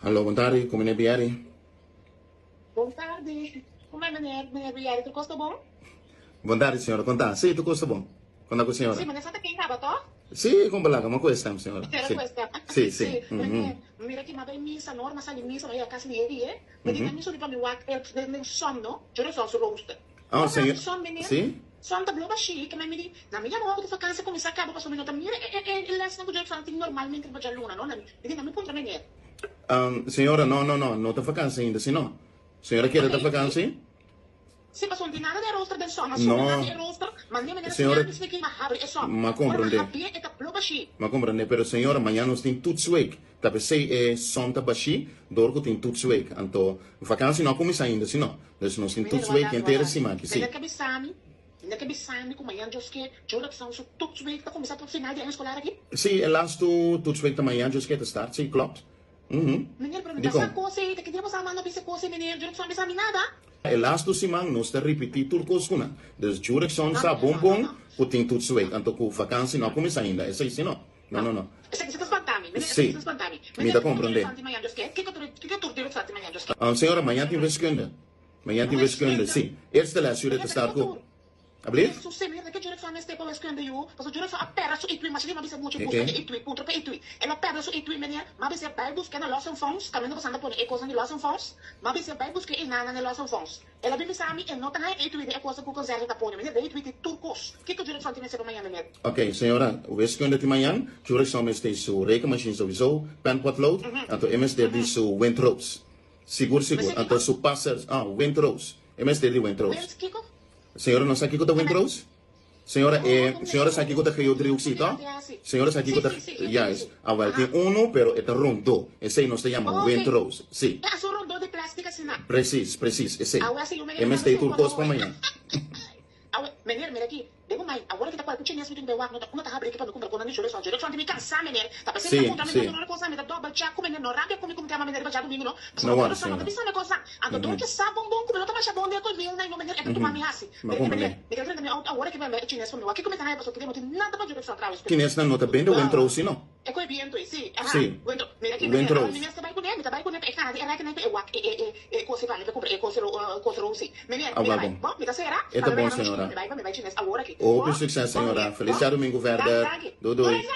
Allo, boa tarde, com meneer Biari. Boa tarde. Como é, meneer Biari? Tudo gosta bom? Boa tarde, senhora. Conta. Sim, tu gosta bom. Conta com a senhora. Sì, ma ne state che in capo, Sim, com balaga, ma questa, senhora. era Sim. questa. Sim, Sì, sim. perché mira che mi in messa, norma sa in messa, ma io a casa ieri, ma di mi sono mi wak nel sonno, giuro sono su roast. Ah, senhor. Son meneer. Sim? Son da bloba chic, ma mi di, na mi chiamo di vacanza come sa capo, passo minuto a mire e l'esno che giuro sono normalmente in luna, no? Mi di, na mi punta meneer. Senhora, não está vacância ainda, sim, não. Senhora quer da vacância? Sì, ma sono di nada del roster del sonno, ma No. sono nada del roster, ma ne me Senhora- ne che ma habri e sonno. Ma compreende. Ma habri e da bloba chic. Ma compreende, pero senhora, amanhã nós tem tudo sueco. Tá pensei, sonta baixi, dorgo tem tudo sueco. Então, vacância não começa ainda, sim, não. Então, nós tem tudo sueco inteiro, sim, aqui, sim. Ainda que bisami, como amanhã, que juro que são tudo sueco, para começar para o final de ano escolar aqui. Sim, é lá tudo sueco amanhã, just get start, sim, klopt. Menino, para me Digo. dar essa coisa, que dia você manda essa coisa, menino, juro que só bisami nada. É lá simang, nós está repetir tudo com os cuna. Dus juro que são sa bom, que tem tudo sueco. Então, com vacância não começa ainda, é isso, não. Não. Você está espantando, menino, Sim. você está espantando. Me dá compreender. Que tu direito faz amanhã, just que? Senhora, amanhã tem wiskunde. Amanhã tem wiskunde, sim. Eerste les, jullie te start com. Alblieft? Su semir che giuro fanno ste poi scrivendo io, posso giuro fa appera su itui, ma se ma bisa mucho Eh, busca eh. che itui, punto per itui. E la perda su itui menia, ma bisa bai busca na loss and phones, cammino passando por e cosa di loss and phones, ma bisa bai busca e nana na loss and phones. E la bimbi sami e nota na itui de cosa cu conserva da pone, menia de itui de turcos. Que giuro fanno nesse amanhã menia. Oké, senhora, wiskunde te amanhã, jullie zal met deze rekenmachine sowieso, pen potlood, en MS die zo windroos. Sigur. En to zo passers, windroos. MS die windroos. Wens Kiko? Senhora, não sabe o que é windroos? Senhora, senhora sabe o que é geodriehoeksito? Senhora sabe o que é, yes. Well, tem pero é rondo. Esse não se chama windroos. Sim. E a su rondo de plastica sina. Precis, esse. Agora sim, o menino. MS turcos para amanhã. Menino, mira aqui. Digo mais, agora que tá com o chinês muito bem, não tá como tá abrindo para não comprar quando não juro só de me cansar, menino. Tá pensando Sim, que conta sim. menino não coisa, me dá dobra já como menino, não rabia como tem uma menina já domingo, não. Não, Não, senhora. não pensa na coisa. Ando do que sabe bom, como não tá mais bom de coisa, não, no menino é que tu mami assim. Mas como Me quer dizer, agora que vai o chinês para mim, aqui como tá aí, pessoa que não tem nada para juro só atrás. Chinês não nota bem do windroos, sim, não? É coi viento, sim. Sim. Mira aqui, Windrows. menino tá bem com ele, é cara, é que nem é wak, coisa vale, comprar, coisa rosi. Menino, bom, me dá será? É tá bom, senhora. Me vai chinês agora aqui. Open sucesso, senhora. Feliz domingo verder. Doei.